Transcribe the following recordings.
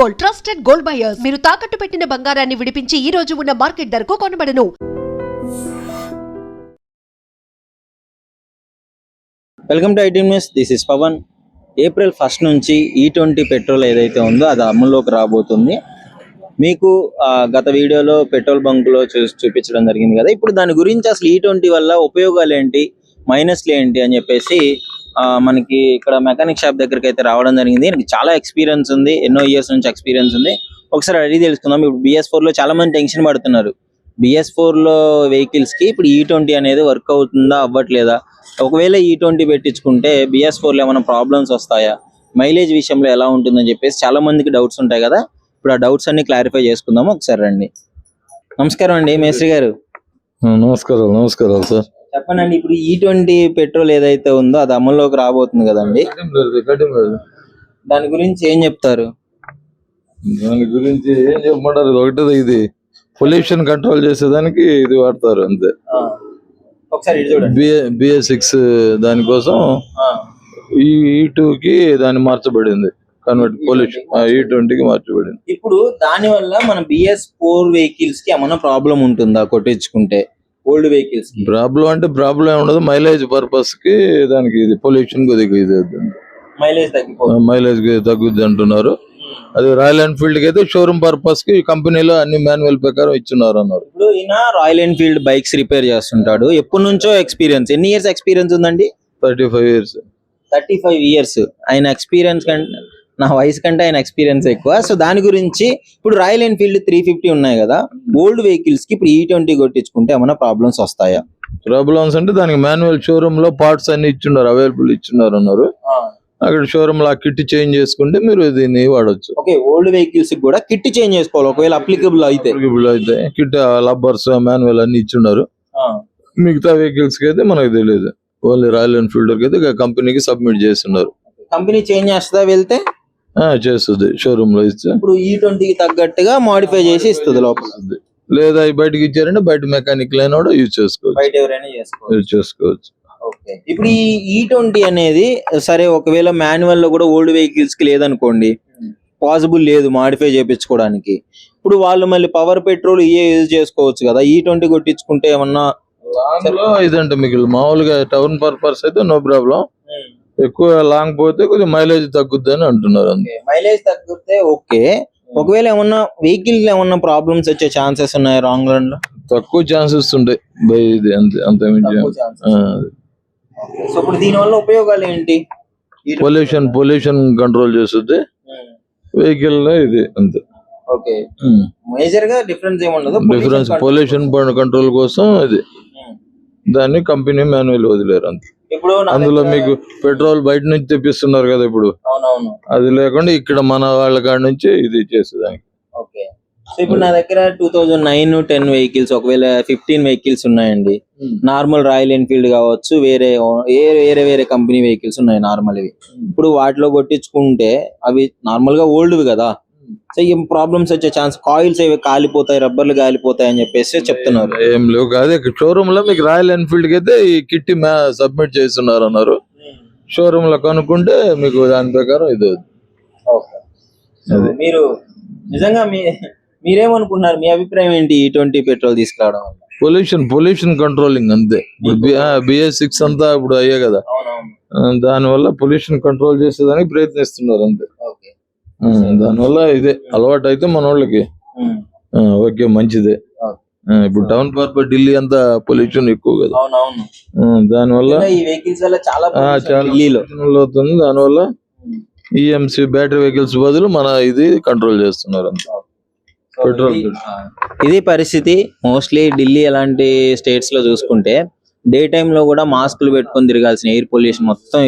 Gold, trusted gold buyers. మీరు తాకట్టు పెట్టిన బంగారాన్ని విడిపించి ఈ రోజు ఉన్న మార్కెట్ ధరకు కొనబడను. Welcome to IT news. This is Pawan. April 1 నుంచి E20 పెట్రోల్ ఏదైతే ఉందో అది అమల్లోకి రాబోతుంది. మీకు గత వీడియోలో పెట్రోల్ బంకులో చూపించడం జరిగింది కదా. ఇప్పుడు దాని గురించి అసలు E20 వల్ల ఉపయోగాలు ఏంటి, మైనస్లు ఏంటి అని చెప్పేసి మనకి ఇక్కడ మెకానిక్ షాప్ దగ్గరికి అయితే రావడం జరిగింది. నాకు చాలా ఎక్స్పీరియన్స్ ఉంది, ఎన్నో ఇయర్స్ నుంచి ఎక్స్పీరియన్స్ ఉంది. ఒకసారి అడిగి తెలుసుకుందాం. ఇప్పుడు BS4 లో చాలా మంది టెన్షన్ పడుతున్నారు. BS4 లో వెహికల్స్ కి ఇప్పుడు E20 అనేది వర్క్ అవుతుందా అవ్వట్లేదా, ఒకవేళ E20 పెట్టించుకుంటే BS4 లో ఏమైనా ప్రాబ్లమ్స్ వస్తాయా, మైలేజ్ విషయంలో ఎలా ఉంటుందని చెప్పేసి చాలా మందికి డౌట్స్ ఉంటాయి కదా. ఇప్పుడు ఆ డౌట్స్ అన్ని క్లారిఫై చేసుకుందాము. ఒకసారి రండి. నమస్కారం అండి మేస్త్రి గారు. నమస్కారం సార్. చెప్పండి, ఇప్పుడు E20 పెట్రోల్ ఏదైతే ఉందో అది అమల్లోకి రాబోతుంది కదండి, దాని గురించి ఏం చెప్తారు? దాని గురించి ఏం చెప్పమంటారు, ఒకటే ఇది పొల్యూషన్ కంట్రోల్ చేసేదానికి ఇది వాడతారు అంతే. ఒకసారి చూడండి. BS6 దానికోసం E2 కి దాన్ని మార్చబడింది, కన్వర్ట్ పొల్యూషన్ E20 కి మార్చబడింది. ఇప్పుడు దాని వల్ల మన BS4 వెహికల్స్ కి ఏమైనా ప్రాబ్లం ఉంటుందా కొట్టించుకుంటే? ఓల్డ్ వెహికల్స్ కి ప్రాబ్లం ఉండదు. మైలేజ్ పర్పస్ కి దానికి ఇది పొల్యూషన్ కొద్దిగా ఇది మైలేజ్ తగ్గుద్ది అంటున్నారు. అది రాయల్ ఎన్ఫీల్డ్ కి అయితే షోరూమ్ పర్పస్ కి కంపెనీలో అన్ని మాన్యువల్ ప్రకారం ఇచ్చున్నారు అన్నారు. ఇప్పుడు ఈయన రాయల్ ఎన్ఫీల్డ్ బైక్స్ రిపేర్ చేస్తుంటాడు. ఎప్పటి నుంచో ఎక్స్పీరియన్స్, ఎన్ని ఇయర్స్ ఎక్స్పీరియన్స్ ఉందండి? 35 years. 35 years. ఆయన ఎక్స్పీరియన్స్ కంటే నా వయసు కంటే ఆయన ఎక్స్పీరియన్స్ ఎక్కువ. సో దాని గురించి ఇప్పుడు రాయల్ ఎన్ఫీల్డ్ 350 ఉన్నాయి కదా, ఓల్డ్ వెహికల్స్ కి ఇప్పుడు E20 కొట్టించుకుంటే ఏమైనా ప్రాబ్లమ్స్ వస్తాయా? ప్రాబ్లమ్స్ అంటే దానికి మాన్యువల్ షోరూమ్ లో పార్ట్స్ అన్ని ఇచ్చున్నారు, అవైలబుల్ ఇచ్చున్నారు అన్నారు. అక్కడ షోరూమ్ లో ఆ కిట్ చేంజ్ చేసుకుంటే మీరు దీన్ని వాడచ్చు. ఓకే, ఓల్డ్ వెహికల్స్ కూడా కిట్ చేంజ్ చేసుకోవాలి ఒకవేళ అప్లికబుల్ అయితే కిట్ లబ్బర్స్ మాన్యువల్ అన్ని ఇచ్చున్నారు. మిగతా వెహికల్స్ కి అయితే మనకు తెలియదు. ఓన్లీ రాయల్ ఎన్ఫీల్డ్ కి అయితే కంపెనీకి సబ్మిట్ చేస్తున్నారు. కంపెనీ చేంజ్ చేస్తుందా వెళ్తే? చేస్తుంది, షోరూమ్ లో ఇస్తే ఇప్పుడు E20 కి తగ్గట్టుగా మాడిఫై చేసి ఇస్తుంది లోపల. లేదా బయటకి ఇచ్చారంటే బయట మెకానిక్ లైన్ కూడా యూజ్ చేసుకోవచ్చు, బయట ఎవరైనా చేసుకోవచ్చు. ఓకే, ఇప్పుడు ఈ E20 అనేది సరే ఒకవేళ మాన్యువల్ లో కూడా ఓల్డ్ వెహికల్స్ కి లేదనుకోండి, పాసిబుల్ లేదు మాడిఫై చేయించుకోవడానికి, ఇప్పుడు వాళ్ళు మళ్ళీ పవర్ పెట్రోల్ యూజ్ చేసుకోవచ్చు కదా. E20 కొట్టించుకుంటే ఏమన్నా ఇదంటే మీకు మామూలుగా టౌన్ పర్పస్ అయితే నో ప్రాబ్లం. ఎక్కువ లాంగ్ పోతే కొద్దిగా మైలేజ్ తగ్గుద్ది అని అంటున్నారు. మైలేజ్ తగ్గితే ఓకే. ఒకవేళ ఏమన్నా వెహికల్ ఏమన్నా ప్రాబ్లమ్స్ వచ్చే ఛాన్సెస్ ఉన్నాయి రాంగ్ రన్ లో? తక్కువ ఛాన్సెస్ ఉంటాయి బై, ఇది అంత సో ఇప్పుడు దీని వల్ల ఉపయోగాలు ఏంటి? పొల్యూషన్ కంట్రోల్ చేస్తుంది వెహికల్ లో, ఇది అంతే. ఓకే, మేజర్ గా డిఫరెన్స్ ఏముండదు. డిఫరెన్స్ పొల్యూషన్ కంట్రోల్ కోసం ఇది దాన్ని కంపెనీ మాన్యువల్ వదిలేరు అంతే. ఇప్పుడు అందులో మీకు పెట్రోల్ బయట నుంచి తెప్పిస్తున్నారు కదా ఇప్పుడు, అది లేకుండా ఇక్కడ మన వాళ్ళ కాడ నుంచి ఇది చేసేదానికి. ఓకే, సో ఇప్పుడు నా దగ్గర 2009-10 వెహికల్స్, ఒకవేళ 15 వెహికల్స్ ఉన్నాయండి. నార్మల్ రాయల్ ఎన్ఫీల్డ్ కావచ్చు, వేరే కంపెనీ వెహికల్స్ ఉన్నాయి నార్మల్ ఇవి. ఇప్పుడు వాటిలో కొట్టించుకుంటే అవి నార్మల్ గా ఓల్డ్ కదా, సో ఏం ప్రాబ్లమ్స్ వచ్చే ఛాన్స్, కాయిల్స్ అవి కాలిపోతాయి, రబ్బర్లు కాలిపోతాయి అని చెప్పేసి చెప్తున్నారు. ఏం లేవు కాదు, షోరూమ్ లో మీకు రాయల్ ఎన్ఫీల్డ్ కి అయితే ఈ కిట్ సబ్మిట్ చేస్తున్నారు అన్నారు. షోరూమ్ లో కనుక్కుంటే మీకు దాని ప్రకారం ఇది. మీరు నిజంగా మీరేమనుకుంటున్నారు, మీ అభిప్రాయం ఏంటి E20 పెట్రోల్ తీసుకురావడం? పొల్యూషన్ కంట్రోలింగ్ అంతే. BS6 అంతా ఇప్పుడు అయ్యే కదా, దాని వల్ల పొల్యూషన్ కంట్రోల్ చేసేదానికి ప్రయత్నిస్తున్నారు అంతే. దానివల్ల ఇదే అలవాటు అయితే మన వాళ్ళకి ఓకే, మంచిదే. ఇప్పుడు టౌన్ పర్పస్ ఢిల్లీ అంతా పొల్యూషన్ ఎక్కువ కదా, దానివల్ల చాలా అవుతుంది. దానివల్ల EMC బ్యాటరీ వెహికల్స్ బదులు మన ఇది కంట్రోల్ చేస్తున్నారు అంతే. పెట్రోల్ ఇది పరిస్థితి. మోస్ట్లీ ఢిల్లీ అలాంటి స్టేట్స్ లో చూసుకుంటే డే టైమ్ లో కూడా మాస్కులు పెట్టుకొని తిరగాల్సిన ఎయిర్ పొల్యూషన్ మొత్తం,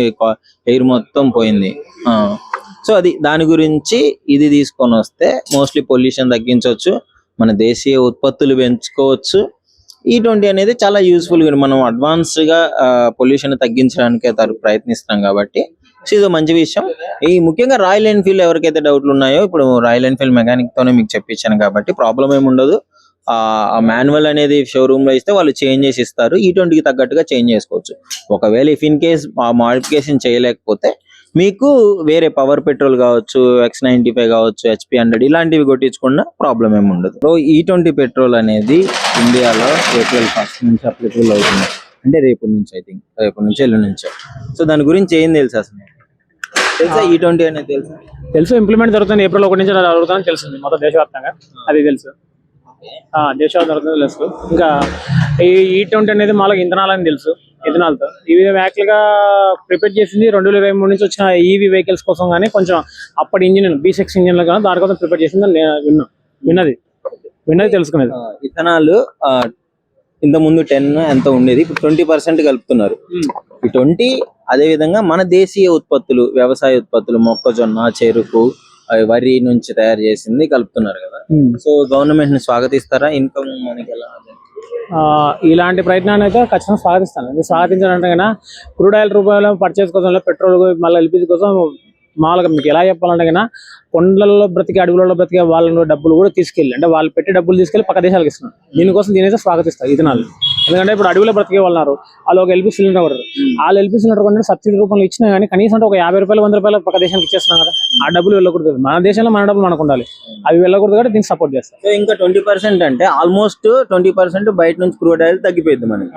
ఎయిర్ మొత్తం పోయింది. సో అది దాని గురించి ఇది తీసుకొని వస్తే మోస్ట్లీ పొల్యూషన్ తగ్గించవచ్చు, మన దేశీయ ఉత్పత్తులు పెంచుకోవచ్చు. E20 అనేది చాలా యూస్ఫుల్. మనం అడ్వాన్స్ గా పొల్యూషన్ తగ్గించడానికి ప్రయత్నిస్తాం కాబట్టి ఇది మంచి విషయం. ఈ ముఖ్యంగా రాయల్ ఎన్ఫీల్డ్ ఎవరికైతే డౌట్లు ఉన్నాయో, ఇప్పుడు రాయల్ ఎన్ఫీల్డ్ మెకానిక్ తోనే మీకు చెప్పించాను కాబట్టి ప్రాబ్లం ఏమి ఉండదు. ఆ మాన్యువల్ అనేది షోరూమ్ లో ఇస్తే వాళ్ళు చేంజ్ చేసి ఇస్తారు. E20 కి తగ్గట్టుగా చేంజ్ చేసుకోవచ్చు. ఒకవేళ ఇఫ్ ఇన్ కేస్ ఆ మోడిఫికేషన్ చేయలేకపోతే మీకు వేరే పవర్ పెట్రోల్ కావచ్చు, X95 కావచ్చు, HP100 ఇలాంటివి కొట్టించుకున్న ప్రాబ్లం ఏమి ఉండదు. సో E20 పెట్రోల్ అనేది ఇండియాలో ఏప్రిల్ 1 నుంచి అప్లికబుల్ అవుతుంది. అంటే రేపు నుంచి, ఐ థింక్ రేపు నుంచి ఎల్లుండి నుంచి. సో దాని గురించి ఏం తెలుసు అసలు? తెలుసా E20 అనేది? తెలుసు, ఇంప్లిమెంట్ జరుగుతుంది ఏప్రిల్ 1 నుంచి జరుగుతుందని తెలిసింది మొత్తం దేశవ్యాప్తంగా, అది తెలుసు. దేశవ్యాప్తంగా తెలుసు. ఇంకా ఈ E20 అనేది మాలో ఇంధనాలని తెలుసు, ఇథనాల్తో. ఇవి యాక్చువల్ గా ప్రిపేర్ చేసింది 2023 నుంచి వచ్చిన ఈవీ వెహికల్స్ కోసం, కానీ కొంచెం అప్పటి ఇంజిన్ B6 ఇంజిన్లు కానీ దానికోసం ప్రిపేర్ చేసింది నేను విన్నది తెలుసుకునేది. ఇథనాల్ ఇంత ముందు 10 ఎంత ఉండేది, ఇప్పుడు 20% కలుపుతున్నారు. ఈ 20 అదే విధంగా మన దేశీయ ఉత్పత్తులు, వ్యవసాయ ఉత్పత్తులు, మొక్కజొన్న, చెరుకు, వరి నుంచి తయారు చేసింది కలుపుతున్నారు కదా. సో గవర్నమెంట్ ని స్వాగతిస్తారా? ఇన్కమ్ మనకి ఎలా? ఇలాంటి ప్రయత్నాన్ని అయితే ఖచ్చితంగా స్వాగతిస్తాను. ఇది స్వాగతించాలంటే కన్నా క్రూడ్ ఆయిల్ రూపాయలు పర్చేస్ కోసం, పెట్రోల్ మళ్ళీ ఎల్పిజి కోసం మామూలుగా మీకు ఎలా చెప్పాలంటే కన్నా కొండలలో బ్రతికే, అడవులలో బ్రతికే వాళ్ళ డబ్బులు కూడా తీసుకెళ్ళి, అంటే వాళ్ళు పెట్టి డబ్బులు తీసుకెళ్ళి పక్క దేశాలకు ఇస్తున్నారు. దీనికోసం దీనైతే స్వాగతిస్తారు ఇథనాల్. ఎందుకంటే ఇప్పుడు అడవిలో బ్రతికే వాళ్ళు వాళ్ళు ఒక ఎల్పీ సిలిండర్ కొడతారు. వాళ్ళు ఎల్పీ సిలిండర్ కొంటే సబ్సిడీ రూపంలో ఇచ్చినా కానీ కనీసం అంటే ఒక 50 రూపాయలు 100 రూపాయలు పక్క దేశానికి ఇచ్చేస్తున్నాం కదా. ఆ డబ్బులు వెళ్ళకూడదు, మన దేశంలో మన డబ్బులు మనకు ఉండాలి, అవి వెళ్ళకూడదు కాబట్టి దీన్ని సపోర్ట్ చేస్తారు. సో ఇంకా 20% అంటే ఆల్మోస్ట్ 20% బయట నుంచి క్రూడ్ ఆయిల్ తగ్గిపోయింది మనకి.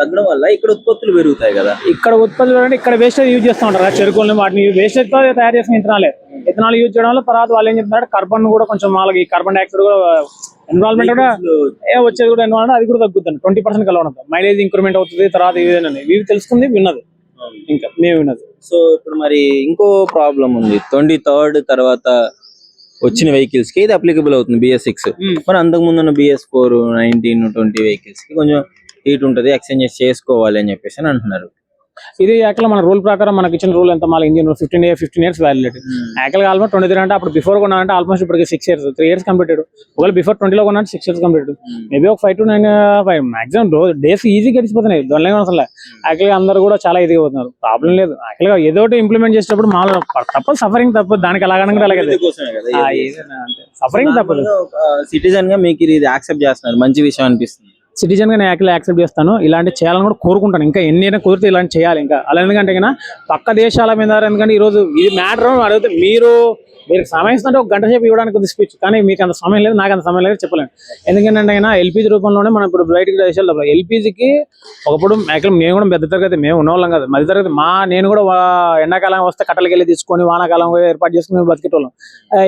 తగ్గడం వల్ల ఇక్కడ ఉత్పత్తులు పెరుగుతాయి కదా. ఇక్కడ ఉత్పత్తులు అంటే ఇక్కడ వేస్టేజ్ యూజ్ చేస్తూ ఉంటారు కదా, చెరుకులను వాటిని వేస్టేజ్ తో తయారు చేసిన ఇథనాల్ యూజ్ చేయడం వల్ల తర్వాత వాళ్ళు ఏం చెప్తున్నారు, కార్బన్ కూడా కొంచెం వాళ్ళకి కార్బన్ డైఆక్సైడ్ కూడా ఎన్విరాన్మెంట్ కూడా వచ్చేది కూడా ఎన్విరాన్మెంట్ అది కూడా తగ్గుతుంది. 20% కలవడంతో మైలేజ్ ఇంక్రిమెంట్ అవుతుంది. తర్వాత ఇవి తెలుసుకుంది విన్నది, ఇంకా మేము విన్నది. సో ఇప్పుడు మరి ఇంకో ప్రాబ్లం ఉంది. 23rd తర్వాత వచ్చిన వెహికల్స్ కి ఇది అప్లికబుల్ అవుతుంది, BS6. మరి అంతకు ముందు ఉన్న BS4, 19, 20 వెహికల్స్ కి కొంచెం హీట్ ఉంటుంది, ఎక్స్చేంజ్ చేసుకోవాలి అని చెప్పేసి అని అంటున్నారు. ఇది యాక్చువల్ మన రూల్ ప్రకారం మనకి ఇచ్చిన రూల్ ఎంత, మళ్ళీ ఇంజిన్ 15 years వ్యాలిడిటీ. యాక్చువల్గా ఆల్మోస్ట్ 23 అంటే అప్పుడు బిఫోర్ కొన్నానంటే ఆల్మోస్ట్ ఇప్పటికి 6 years, 3 years కంప్లీటెడ్. ఒకవేళ బిఫోర్ 20లో కొన్నా 6 years కంప్లీటెడ్. మేబీ ఒక 5 to 9 మాక్సిమం డేస్ ఈజీ గడిచిపోతున్నాయి. దానిలో అసలు యాక్చువల్గా అందరూ కూడా చాలా ఈజీగా పోతున్నారు, ప్రాబ్లం లేదు. యాక్చువల్గా ఏదో ఇంప్లిమెంట్ చేసేటప్పుడు మామూలు తప్పదు, సఫరింగ్ తప్పదు, దానికి ఎలాగనగా అలాగే సఫరింగ్ తప్పదు. సిటిజన్ గా మీకు ఇది యాక్సెప్ట్ చేస్తున్నారు, మంచి విషయం అనిపిస్తుంది. సిటిజన్ గా నేను యాక్చువల్లీ యాక్సెప్ట్ చేస్తాను. ఇలాంటి చేయాలని కూడా కోరుకుంటాను. ఇంకా ఎన్ని కుదిరితే ఇలాంటి చేయాలి. ఇంకా అలా ఎందుకంటే పక్క దేశాల మీద, ఎందుకంటే ఈరోజు ఇది మ్యాటర్ అడిగితే మీరు సమయం ఇస్తుంటే ఒక గంట సేపు ఇవ్వడానికి కొద్ది స్పీచ్, కానీ మీకు అంత సమయం లేదు, నాకు అంత సమయం లేదు చెప్పలేను. ఎందుకంటే ఎల్పీజీ రూపంలోనే మనం ఇప్పుడు బయటకి దేశాలు ఎల్పీజీకి ఒకప్పుడు యాక్చువల్ మేము కూడా పెద్ద తరగతి, మేము ఉన్నవాళ్ళం కదా, మధ్య తరగతి. నేను కూడా ఎండాకాలం వస్తే కట్టలకి వెళ్ళి తీసుకొని వానాకాలం ఏర్పాటు చేసుకుని బతికేటోళ్ళం.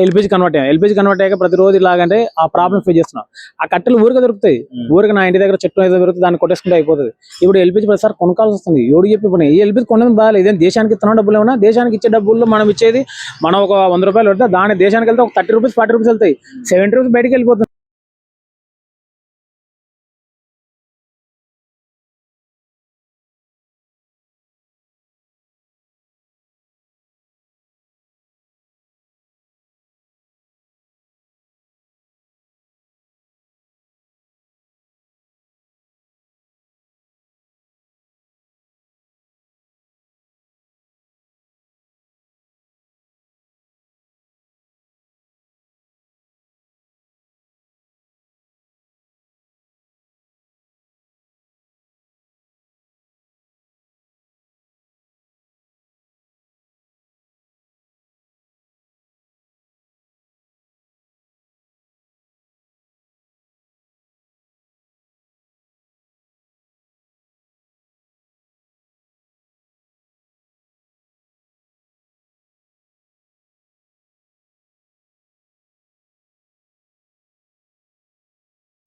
ఎల్పీజీ కన్వర్ట్ అయ్యాక ప్రతిరోజు ఇలాగంటే ఆ ప్రాబ్లమ్ ఫేస్ చేస్తున్నాం. ఆ కట్టెలు ఊరికే దొరుకుతాయి, ఊరికి నా ఇంటి దగ్గర చెట్టు ఏదో దొరుకుతుంది, దాన్ని కొట్టేసుకుంటే అయిపోతుంది. ఇప్పుడు ఎల్పీజీ ప్రతిసారి కొనుక్కాల్సి వస్తుంది. ఎవడు చెప్పి ఇప్పుడు ఈ ఎల్పీజీ కొనడం బాగాలేదు. ఇదేం దేశానికి ఇస్తున్న డబ్బులు ఏమన్నా, దేశానికి ఇచ్చే డబ్బుల్లో మనం ఇచ్చేది మనం ఒక 100 రూపాయలు పెడితే దాని దేశానికి వెళ్తే ఒక 30 రూపీస్ 40 రూపీస్ వెళ్తాయి, 70 రూపీస్ బయటకు వెళ్ళిపోతుంది.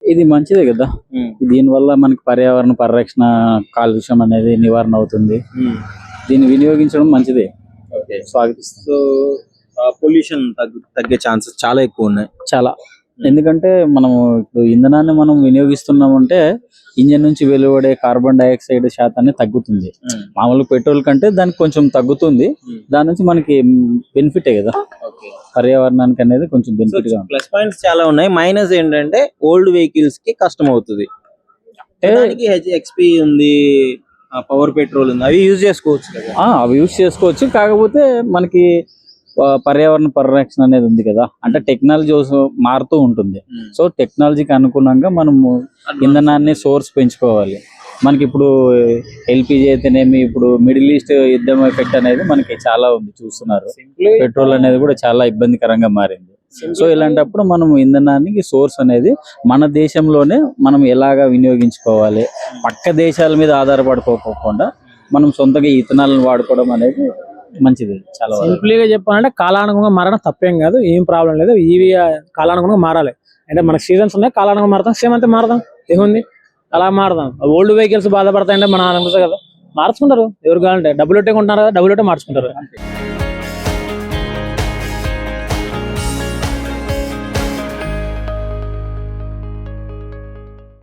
ఇది మంచిదే కదా. దీని వల్ల మనకి పర్యావరణ పరిరక్షణ, కాలుష్యం అనేది నివారణ అవుతుంది. దీన్ని వినియోగించడం మంచిదే, స్వాగతిస్తాం. సో పొల్యూషన్ తగ్గే ఛాన్సెస్ చాలా ఎక్కువ ఉన్నాయి. చాలా, ఎందుకంటే మనము ఇప్పుడు ఇంధనాన్ని మనం వినియోగిస్తున్నామంటే ఇంజన్ నుంచి వెలువడే కార్బన్ డైఆక్సైడ్ శాతాన్ని తగ్గుతుంది. మామూలు పెట్రోల్ కంటే దానికి కొంచెం తగ్గుతుంది. దాని నుంచి మనకి బెనిఫిటే కదా, పర్యావరణానికి అనేది కొంచెం బెనిఫిట్ గా. ప్లస్ పాయింట్స్ చాలా ఉన్నాయి, మైనస్ ఏంటంటే ఓల్డ్ వెహికల్స్ కి కష్టం అవుతుంది. హెచ్ఎక్స్పీ ఉంది, పవర్ పెట్రోల్ ఉంది, అవి యూజ్ చేసుకోవచ్చు కదా. అవి యూజ్ చేసుకోవచ్చు, కాకపోతే మనకి పర్యావరణ పరిరక్షణ అనేది ఉంది కదా. అంటే టెక్నాలజీ మారుతూ ఉంటుంది. సో టెక్నాలజీకి అనుగుణంగా మనము ఇంధనాన్ని సోర్స్ పెంచుకోవాలి. మనకి ఇప్పుడు ఎల్పిజి అయితేనేమి, ఇప్పుడు మిడిల్ ఈస్ట్ యుద్ధం ఎఫెక్ట్ అనేది మనకి చాలా ఉంది, చూస్తున్నారు. పెట్రోల్ అనేది కూడా చాలా ఇబ్బందికరంగా మారింది. సో ఇలాంటప్పుడు మనం ఇంధనానికి సోర్స్ అనేది మన దేశంలోనే మనం ఎలాగా వినియోగించుకోవాలి, పక్క దేశాల మీద ఆధారపడుకోకుండా మనం సొంతగా ఇథనాలను వాడుకోవడం అనేది మంచిది. చాలా సింపుల్గా చెప్పాలంటే కాలానుగుణంగా మారడం తప్పేం కాదు, ఏం ప్రాబ్లం లేదు. ఇవి కాలానుగుణంగా మారాలి. అంటే మనకు సీజన్స్ ఉన్నాయి, కాలానుగుణంగా మారుతాం, సేమ్ అంతే మారదాం, ఏముంది అలా మారదాం. ఓల్డ్ వెహికల్స్ బాధపడతాయంటే మన అనుకుంటారు కదా, మార్చుకుంటారు. ఎవరు కావాలంటే డబ్బులు కొంటున్నారు కదా, డబ్బులు మార్చుకుంటారు.